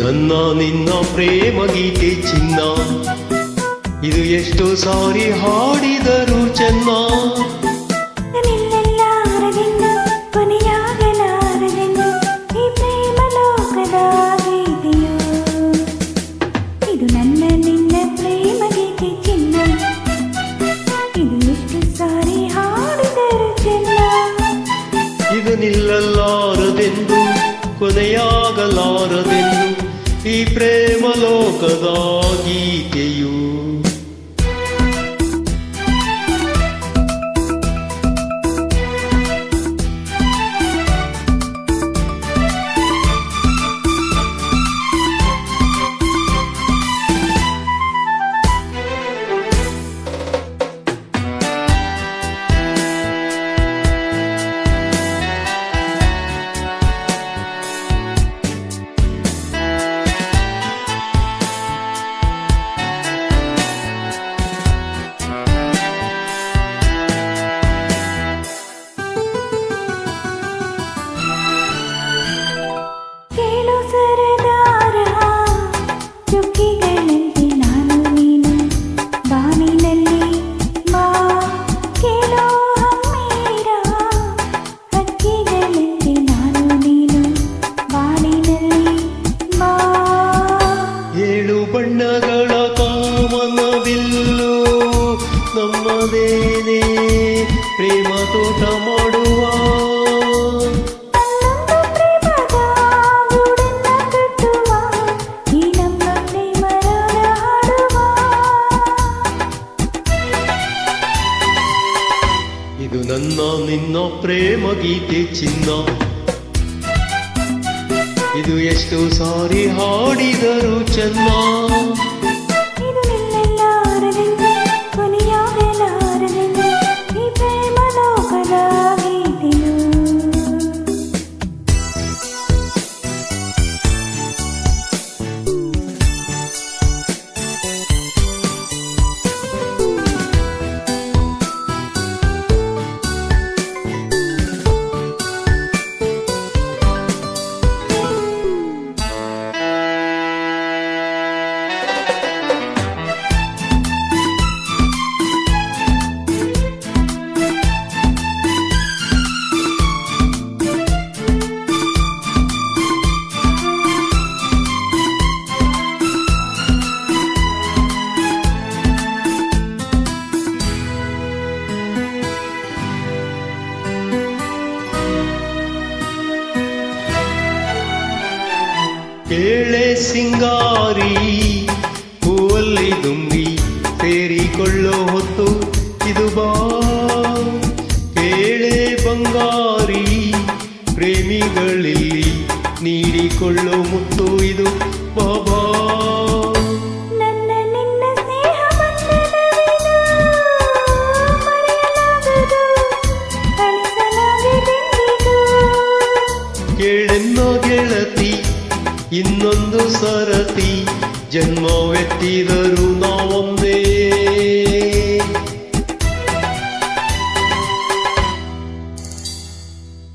ನನ್ನ ನಿನ್ನ ಪ್ರೇಮ ಗೀತೆ ಚಿನ್ನ, ಇದು ಎಷ್ಟು ಸಾರಿ ಹಾಡಿದರು ಚೆನ್ನ. ಕೊನೆಯಾಗಲಾರದೆಂದು ಈ ಪ್ರೇಮ ಲೋಕದ ಗೀತೆಯು, ಇದು ನನ್ನ ನಿನ್ನ ಪ್ರೇಮ ಗೀತೆ ಚಿನ್ನ, ಇದು ಎಷ್ಟು ಸಾರಿ ಹಾಡಿದರು ಚೆನ್ನ. ಇದು ನಿಲ್ಲಲಾರದೆಂದು ಕೊನೆಯಾಗಲಾರದೆಂದು ಈ ಪ್ರೇಮ ಲೋಕದ ಗೀತೆಯು. ಬಣ್ಣಗಳ ಕಾಮನವಿಲ್ಲು ನಮ್ಮದೇನೆ ಪ್ರೇಮ ತೋಟ ಮಾಡುವ. ಇದು ನನ್ನ ನಿನ್ನ ಪ್ರೇಮ ಗೀತೆ ಚಿನ್ನ, ಇದು ಎಷ್ಟು ಸಾರಿ ಹಾಡಿದರು ಚೆನ್ನ. ಇದು ನಿಲ್ಲಲಾರದೆಂದು ಕೊನೆಯಾಗಲಾರದೆಂದು ಈ ಪ್ರೇಮ ಲೋಕದ ಗೀತೆಯು. ಕೇಳೆ ಸಿಂಗಾರಿ ಹೂವಲ್ಲಿ ದುಂಬಿ ಸೇರಿಕೊಳ್ಳೋ ಹೊತ್ತು ಇದು ಬಾ. ಕೇಳೆ ಬಂಗಾರಿ ಪ್ರೇಮಿಗಳಲ್ಲಿ ನೀಡಿಕೊಳ್ಳೋ ಮುತ್ತು ಇದು ಬಾಬಾ. ನನ್ನ ನಿನ್ನ ಸ್ನೇಹ ಬಂಧನವಿದು ಮರೆಯಲಾಗದು, ಅಳಿಸಲಾಗದೆಂದಿಗೂ. ಕೇಳೆನ್ನೋ ಗೆಳತಿ ಇನ್ನೊಂದು ಸರತಿ, ಜನ್ಮವೆತ್ತಿದರು ನಾವೊಂದೇ.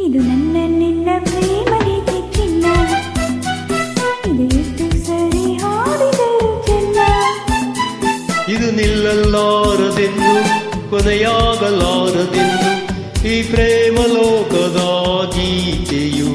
ಇದು ನನ್ನ ನಿನ್ನ ಪ್ರೇಮ ಗೀತೆ ಚಿನ್ನ, ಇದು ಎಷ್ಟು ಸರಿ ಹಾಡಿದರು ಚೆನ್ನ. ಇದು ನಿಲ್ಲಲಾರದೆಂದು ಕೊನೆಯಾಗಲಾರದೆಂದು ಈ ಪ್ರೇಮ ಲೋಕದ ಗೀತೆಯು.